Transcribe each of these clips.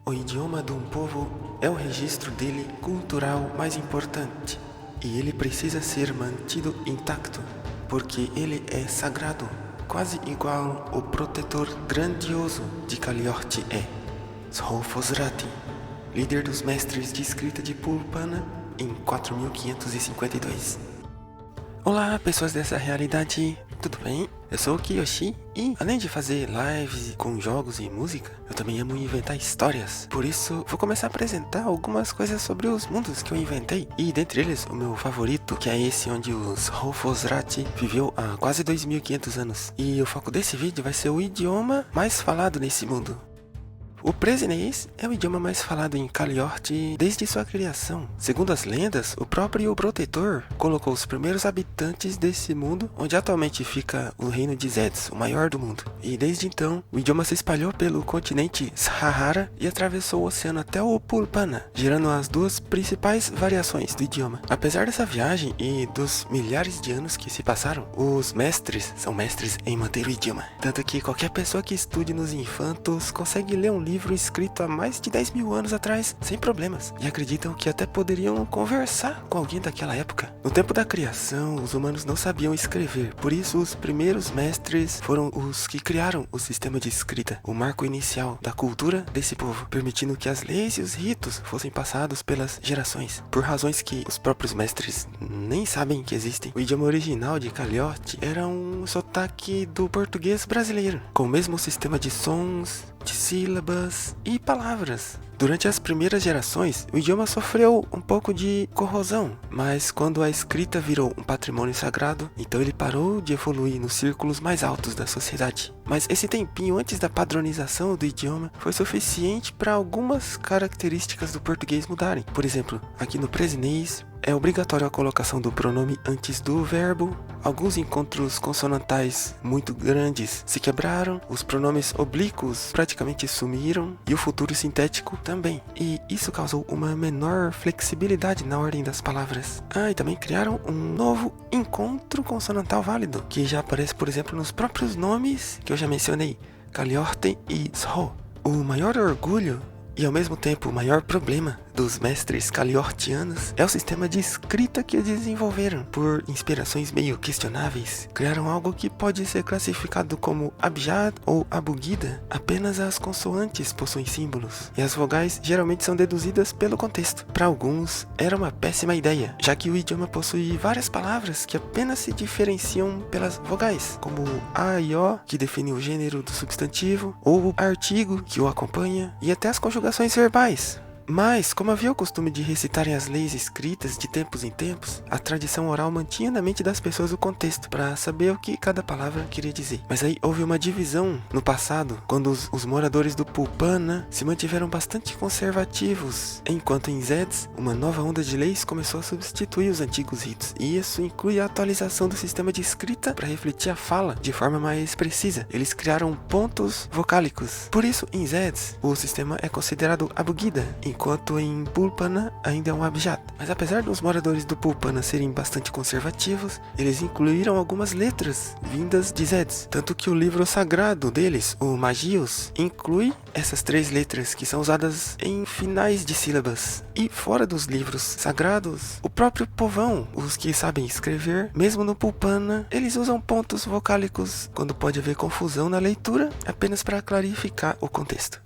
O idioma de um povo é o registro dele cultural mais importante e ele precisa ser mantido intacto, porque ele é sagrado, quase igual o protetor grandioso de Kaliorte é. Srofosrati, líder dos mestres de escrita de Pulpana em 4552. Olá, pessoas dessa realidade, tudo bem? Eu sou o Kiyoshi e, além de fazer lives com jogos e música, eu também amo inventar histórias. Por isso, vou começar a apresentar algumas coisas sobre os mundos que eu inventei. E, dentre eles, o meu favorito, que é esse onde o Srofosrati viveu há quase 2500 anos. E o foco desse vídeo vai ser o idioma mais falado nesse mundo. O Presinês é o idioma mais falado em Kaliorte desde sua criação. Segundo as lendas, o próprio protetor colocou os primeiros habitantes desse mundo, onde atualmente fica o reino de Zeds, o maior do mundo. E desde então, o idioma se espalhou pelo continente Sahara e atravessou o oceano até o Pulpana, gerando as duas principais variações do idioma. Apesar dessa viagem e dos milhares de anos que se passaram, os mestres são mestres em manter o idioma. Tanto que qualquer pessoa que estude nos infantos consegue ler um livro escrito há mais de 10 mil anos atrás, sem problemas, e acreditam que até poderiam conversar com alguém daquela época. No tempo da criação, os humanos não sabiam escrever, por isso os primeiros mestres foram os que criaram o sistema de escrita, o marco inicial da cultura desse povo, permitindo que as leis e os ritos fossem passados pelas gerações, por razões que os próprios mestres nem sabem que existem. O idioma original de Kaliorte era um sotaque do português brasileiro, com o mesmo sistema de sons, de sílabas e palavras. Durante as primeiras gerações, o idioma sofreu um pouco de corrosão, mas quando a escrita virou um patrimônio sagrado, então ele parou de evoluir nos círculos mais altos da sociedade. Mas esse tempinho antes da padronização do idioma foi suficiente para algumas características do português mudarem. Por exemplo, aqui no Presinês, é obrigatório a colocação do pronome antes do verbo, alguns encontros consonantais muito grandes se quebraram, os pronomes oblíquos praticamente sumiram e o futuro sintético também. E isso causou uma menor flexibilidade na ordem das palavras. E também criaram um novo encontro consonantal válido, que já aparece, por exemplo, nos próprios nomes que eu já mencionei, Kaliorte e Sro. O maior orgulho e ao mesmo tempo o maior problema dos mestres kaliortianos é o sistema de escrita que desenvolveram. Por inspirações meio questionáveis, criaram algo que pode ser classificado como abjad ou abugida. Apenas as consoantes possuem símbolos, e as vogais geralmente são deduzidas pelo contexto. Para alguns, era uma péssima ideia, já que o idioma possui várias palavras que apenas se diferenciam pelas vogais, como a e o, que define o gênero do substantivo, ou o artigo que o acompanha, e até as conjugações verbais. Mas, como havia o costume de recitarem as leis escritas de tempos em tempos, a tradição oral mantinha na mente das pessoas o contexto para saber o que cada palavra queria dizer. Mas aí houve uma divisão no passado, quando os moradores do Pulpana se mantiveram bastante conservativos, enquanto em Zeds, uma nova onda de leis começou a substituir os antigos ritos. E isso inclui a atualização do sistema de escrita para refletir a fala de forma mais precisa. Eles criaram pontos vocálicos. Por isso, em Zeds, o sistema é considerado abugida, enquanto em Pulpana ainda é um abjad. Mas apesar dos moradores do Pulpana serem bastante conservativos, eles incluíram algumas letras vindas de Zeds, tanto que o livro sagrado deles, o Magios, inclui essas 3 letras que são usadas em finais de sílabas. E fora dos livros sagrados, o próprio povão, os que sabem escrever, mesmo no Pulpana, eles usam pontos vocálicos quando pode haver confusão na leitura, apenas para clarificar o contexto.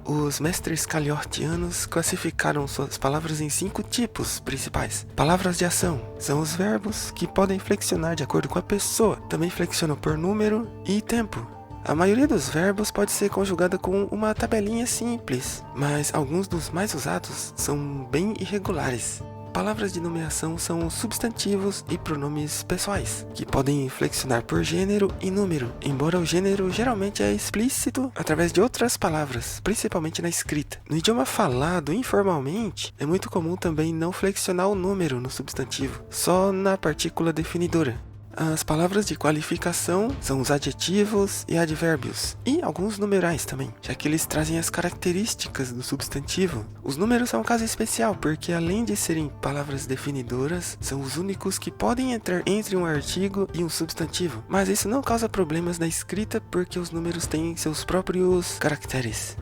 Os mestres kaliortianos classificaram suas palavras em 5 tipos principais. Palavras de ação são os verbos que podem flexionar de acordo com a pessoa. Também flexionam por número e tempo. A maioria dos verbos pode ser conjugada com uma tabelinha simples, mas alguns dos mais usados são bem irregulares. Palavras de nomeação são substantivos e pronomes pessoais, que podem flexionar por gênero e número, embora o gênero geralmente é explícito através de outras palavras, principalmente na escrita. No idioma falado informalmente, é muito comum também não flexionar o número no substantivo, só na partícula definidora. As palavras de qualificação são os adjetivos e advérbios, e alguns numerais também, já que eles trazem as características do substantivo. Os números são um caso especial, porque além de serem palavras definidoras, são os únicos que podem entrar entre um artigo e um substantivo. Mas isso não causa problemas na escrita, porque os números têm seus próprios caracteres.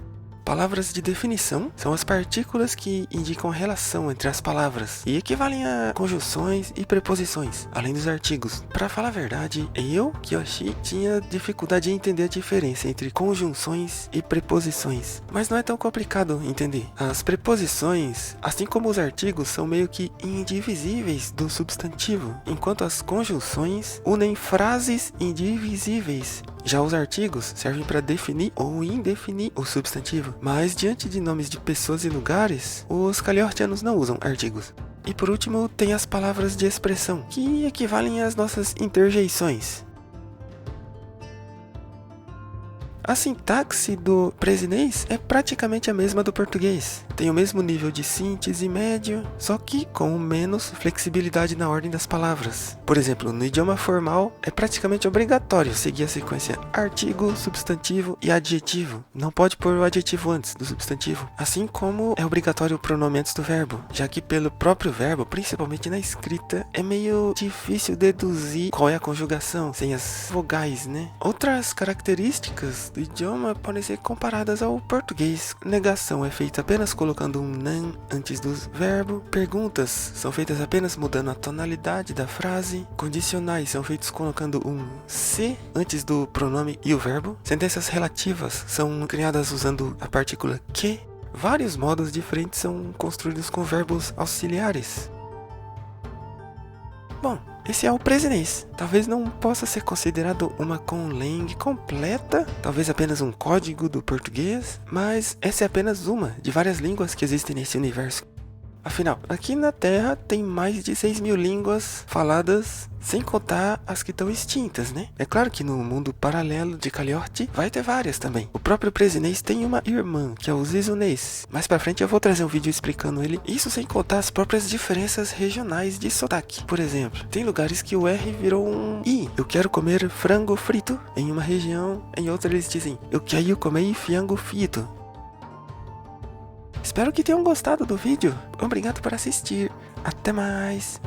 Palavras de definição são as partículas que indicam relação entre as palavras e equivalem a conjunções e preposições, além dos artigos. Para falar a verdade, eu, Kyoshi, tinha dificuldade em entender a diferença entre conjunções e preposições, mas não é tão complicado entender. As preposições, assim como os artigos, são meio que indivisíveis do substantivo, enquanto as conjunções unem frases indivisíveis. Já os artigos servem para definir ou indefinir o substantivo, mas diante de nomes de pessoas e lugares, os caliortianos não usam artigos. E por último, tem as palavras de expressão, que equivalem às nossas interjeições. A sintaxe do presinês é praticamente a mesma do português. Tem o mesmo nível de síntese médio, só que com menos flexibilidade na ordem das palavras. Por exemplo, no idioma formal é praticamente obrigatório seguir a sequência artigo, substantivo e adjetivo. Não pode pôr o adjetivo antes do substantivo. Assim como é obrigatório o pronome antes do verbo, já que pelo próprio verbo, principalmente na escrita, é meio difícil deduzir qual é a conjugação sem as vogais, né? Outras características do idioma podem ser comparadas ao português. Negação é feita apenas colocando um nan antes do verbo. Perguntas são feitas apenas mudando a tonalidade da frase. Condicionais são feitos colocando um se antes do pronome e o verbo. Sentenças relativas são criadas usando a partícula que. Vários modos diferentes são construídos com verbos auxiliares. Bom, esse é o presinês. Talvez não possa ser considerado uma conlang completa, talvez apenas um código do português, mas essa é apenas uma de várias línguas que existem nesse universo. Afinal, aqui na Terra tem mais de 6.000 línguas faladas, sem contar as que estão extintas, né? É claro que no mundo paralelo de Kaliorti vai ter várias também. O próprio presinês tem uma irmã, que é o zizunês. Mais pra frente eu vou trazer um vídeo explicando ele. Isso sem contar as próprias diferenças regionais de sotaque. Por exemplo, tem lugares que o R virou um I. Eu quero comer frango frito em uma região, em outra eles dizem eu quero comer frango frito. Espero que tenham gostado do vídeo. Obrigado por assistir. Até mais.